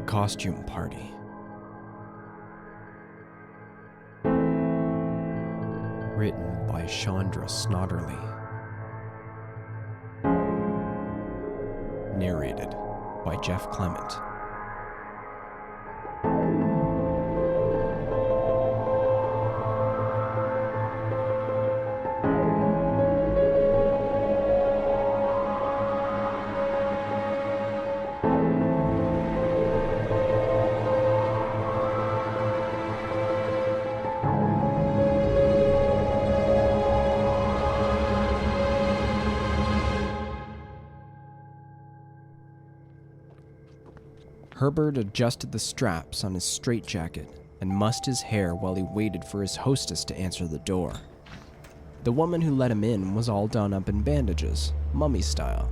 The Costume Party. Written by Shondra Snodderly. Narrated by Jeff Clement. Herbert adjusted the straps on his straitjacket and mussed his hair while he waited for his hostess to answer the door. The woman who let him in was all done up in bandages, mummy style,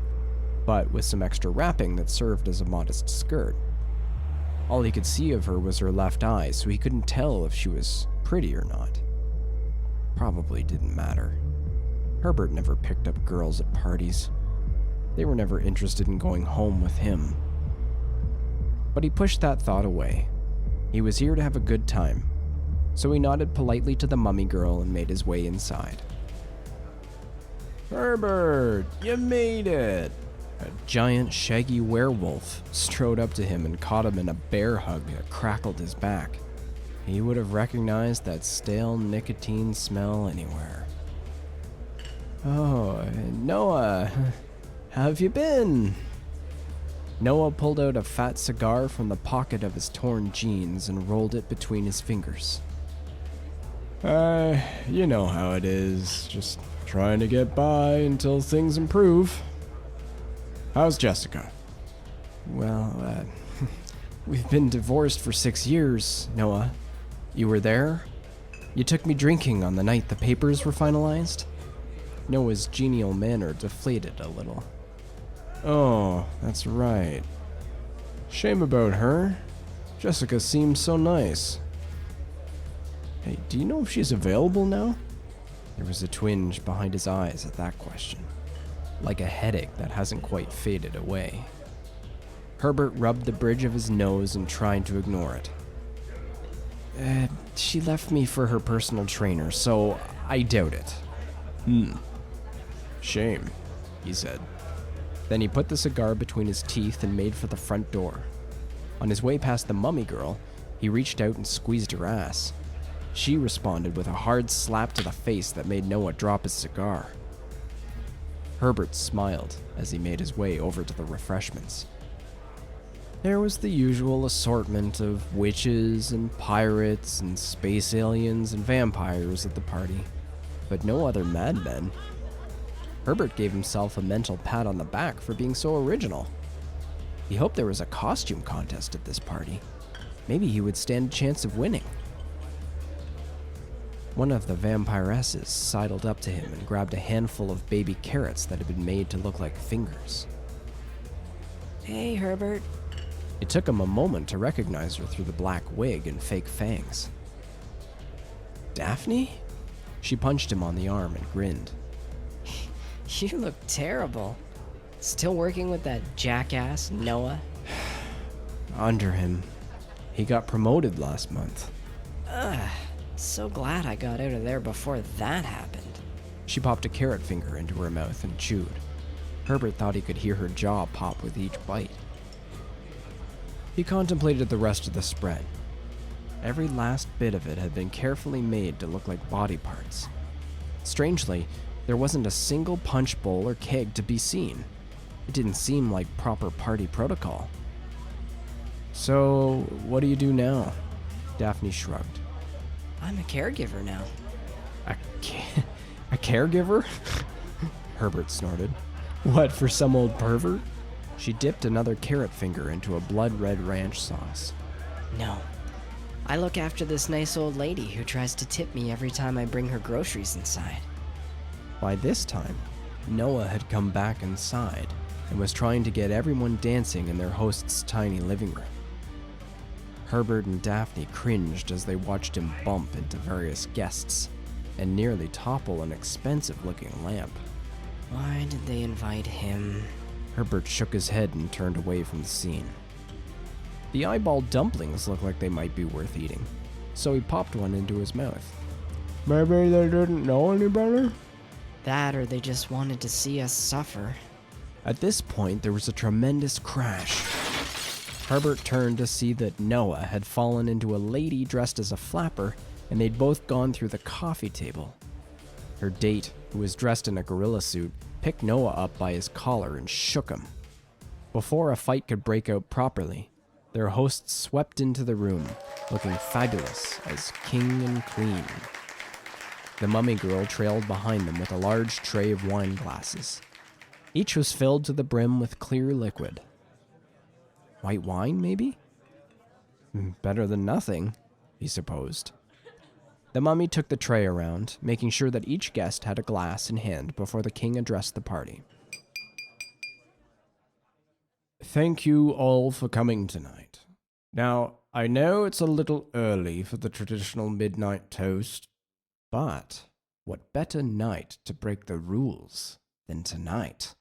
but with some extra wrapping that served as a modest skirt. All he could see of her was her left eye, so he couldn't tell if she was pretty or not. Probably didn't matter. Herbert never picked up girls at parties. They were never interested in going home with him. But he pushed that thought away. He was here to have a good time, so he nodded politely to the mummy girl and made his way inside. "Herbert, you made it!" A giant, shaggy werewolf strode up to him and caught him in a bear hug that crackled his back. He would have recognized that stale nicotine smell anywhere. "Oh, Noah, how have you been?" Noah pulled out a fat cigar from the pocket of his torn jeans and rolled it between his fingers. You know how it is, just trying to get by until things improve. How's Jessica?" "Well, we've been divorced for 6 years, Noah. You were there? You took me drinking on the night the papers were finalized?" Noah's genial manner deflated a little. "Oh, that's right. Shame about her. Jessica seems so nice. Hey, do you know if she's available now?" There was a twinge behind his eyes at that question, like a headache that hasn't quite faded away. Herbert rubbed the bridge of his nose and tried to ignore it. She left me for her personal trainer, so I doubt it." "Shame," he said. Then he put the cigar between his teeth and made for the front door. On his way past the mummy girl, he reached out and squeezed her ass. She responded with a hard slap to the face that made Noah drop his cigar. Herbert smiled as he made his way over to the refreshments. There was the usual assortment of witches and pirates and space aliens and vampires at the party, but no other madmen. Herbert gave himself a mental pat on the back for being so original. He hoped there was a costume contest at this party. Maybe he would stand a chance of winning. One of the vampiresses sidled up to him and grabbed a handful of baby carrots that had been made to look like fingers. "Hey, Herbert." It took him a moment to recognize her through the black wig and fake fangs. "Daphne?" She punched him on the arm and grinned. "You look terrible. Still working with that jackass, Noah?" "Under him. He got promoted last month." So glad I got out of there before that happened." She popped a carrot finger into her mouth and chewed. Herbert thought he could hear her jaw pop with each bite. He contemplated the rest of the spread. Every last bit of it had been carefully made to look like body parts. Strangely, there wasn't a single punch bowl or keg to be seen. It didn't seem like proper party protocol. "So, what do you do now?" Daphne shrugged. "I'm a caregiver now." A caregiver?" Herbert snorted. "What, for some old pervert?" She dipped another carrot finger into a blood-red ranch sauce. "No. I look after this nice old lady who tries to tip me every time I bring her groceries inside." By this time, Noah had come back inside and was trying to get everyone dancing in their host's tiny living room. Herbert and Daphne cringed as they watched him bump into various guests and nearly topple an expensive-looking lamp. Why did they invite him? Herbert shook his head and turned away from the scene. The eyeball dumplings looked like they might be worth eating, so he popped one into his mouth. Maybe they didn't know any better? That or they just wanted to see us suffer. At this point, there was a tremendous crash. Herbert turned to see that Noah had fallen into a lady dressed as a flapper, and they'd both gone through the coffee table. Her date, who was dressed in a gorilla suit, picked Noah up by his collar and shook him. Before a fight could break out properly, their hosts swept into the room, looking fabulous as king and queen. The mummy girl trailed behind them with a large tray of wine glasses. Each was filled to the brim with clear liquid. White wine, maybe? Better than nothing, he supposed. The mummy took the tray around, making sure that each guest had a glass in hand before the king addressed the party. Thank you all for coming tonight. Now, I know it's a little early for the traditional midnight toast, but what better night to break the rules than tonight?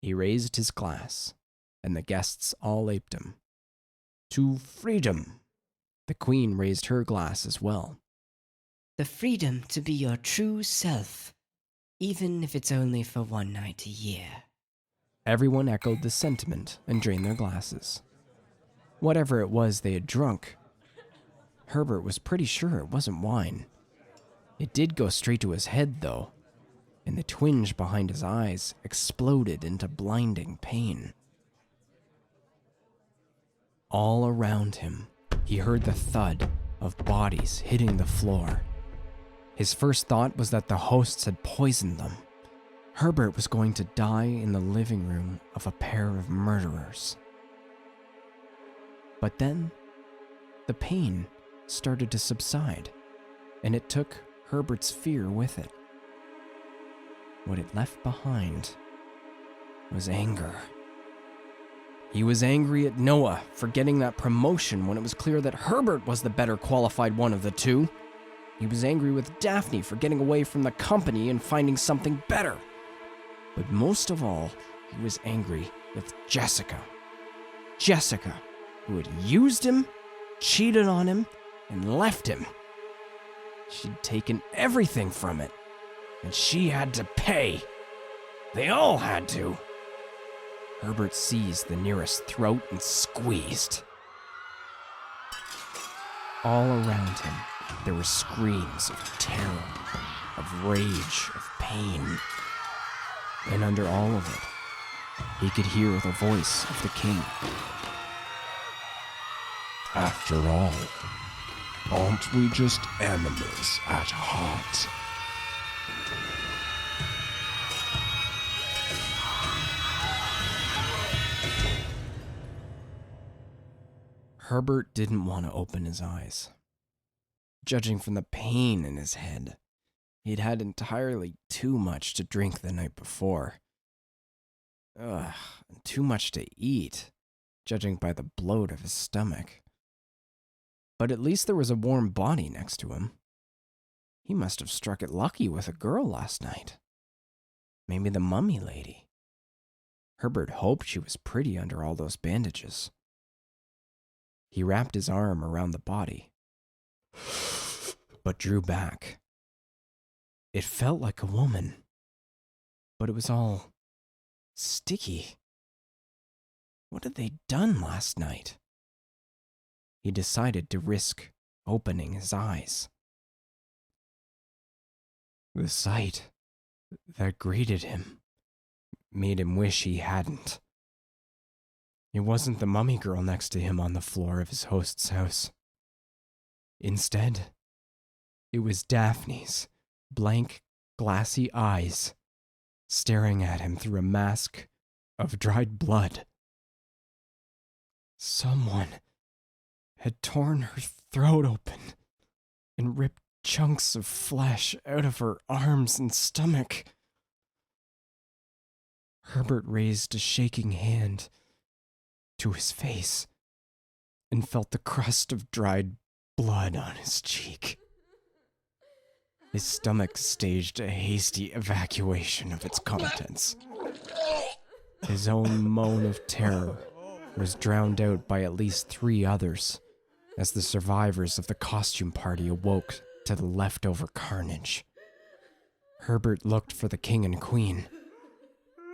He raised his glass, and the guests all aped him. To freedom. The queen raised her glass as well. The freedom to be your true self, even if it's only for one night a year. Everyone echoed the sentiment and drained their glasses. Whatever it was they had drunk, Herbert was pretty sure it wasn't wine. It did go straight to his head, though, and the twinge behind his eyes exploded into blinding pain. All around him, he heard the thud of bodies hitting the floor. His first thought was that the hosts had poisoned them. Herbert was going to die in the living room of a pair of murderers. But then, the pain started to subside, and it took Herbert's fear with it. What it left behind was anger. He was angry at Noah for getting that promotion when it was clear that Herbert was the better qualified one of the two. He was angry with Daphne for getting away from the company and finding something better. But most of all, he was angry with Jessica. Jessica, who had used him, cheated on him, and left him. She'd taken everything from it, and she had to pay. They all had to. Herbert seized the nearest throat and squeezed. All around him, there were screams of terror, of rage, of pain. And under all of it, he could hear the voice of the king. After all, aren't we just animals at heart? Herbert didn't want to open his eyes. Judging from the pain in his head, he'd had entirely too much to drink the night before. And too much to eat, judging by the bloat of his stomach. But at least there was a warm body next to him. He must have struck it lucky with a girl last night. Maybe the mummy lady. Herbert hoped she was pretty under all those bandages. He wrapped his arm around the body, but drew back. It felt like a woman, but it was all sticky. What had they done last night? He decided to risk opening his eyes. The sight that greeted him made him wish he hadn't. It wasn't the mummy girl next to him on the floor of his host's house. Instead, it was Daphne's blank, glassy eyes staring at him through a mask of dried blood. Someone had torn her throat open and ripped chunks of flesh out of her arms and stomach. Herbert raised a shaking hand to his face and felt the crust of dried blood on his cheek. His stomach staged a hasty evacuation of its contents. His own moan of terror was drowned out by at least 3 others as the survivors of the costume party awoke to the leftover carnage. Herbert looked for the king and queen,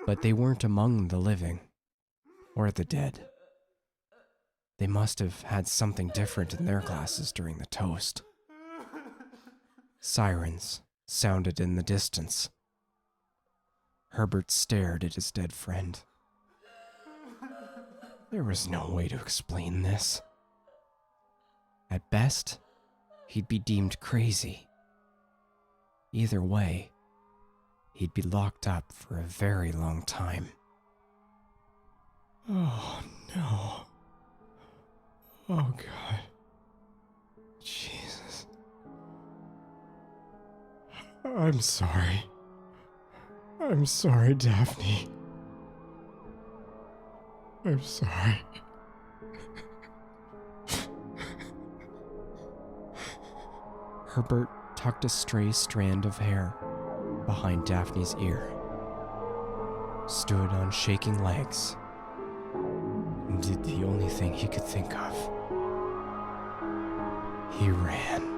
but they weren't among the living or the dead. They must have had something different in their glasses during the toast. Sirens sounded in the distance. Herbert stared at his dead friend. There was no way to explain this. At best, he'd be deemed crazy. Either way, he'd be locked up for a very long time. Oh, no. Oh, God. Jesus. I'm sorry. I'm sorry, Daphne. I'm sorry. Herbert tucked a stray strand of hair behind Daphne's ear, stood on shaking legs, and did the only thing he could think of. He ran.